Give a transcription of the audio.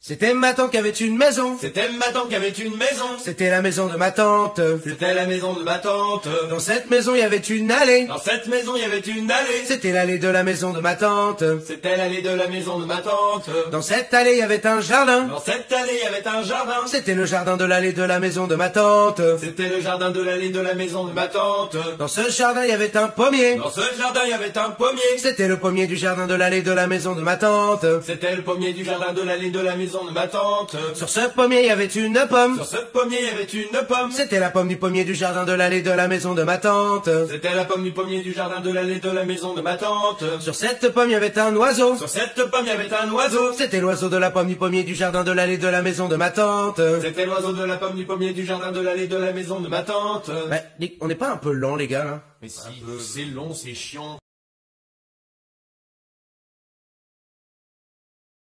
C'était ma tante qui avait une maison. C'était ma tante qui avait une maison. C'était la maison de ma tante. C'était la maison de ma tante. Dans cette maison, il y avait une allée. Dans cette maison, il y avait une allée. C'était l'allée de la maison de ma tante. C'était l'allée de la maison de ma tante. Dans cette allée, il y avait un jardin. Dans cette allée, il y avait un jardin. C'était le jardin de l'allée de la maison de ma tante. C'était le jardin de l'allée de la maison de ma tante. Dans ce jardin, il y avait un pommier. Dans ce jardin, il y avait un pommier. C'était le pommier du jardin de l'allée de la maison de ma tante. C'était le pommier du jardin de l'allée de la maison de ma tante. Sur ce pommier, il y avait une pomme. Sur ce pommier, il y avait une pomme. C'était la pomme du pommier du jardin de l'allée de la maison de ma tante. C'était la pomme du pommier du jardin de l'allée de la maison de ma tante. Sur cette pomme, il y avait un oiseau. Sur cette pomme, il y avait un oiseau. C'était l'oiseau de la pomme du pommier du jardin de l'allée de la maison de ma tante. C'était l'oiseau de la pomme du pommier du jardin de l'allée de la maison de ma tante. On n'est pas un peu lent, les gars, là? Mais si, c'est long, c'est chiant.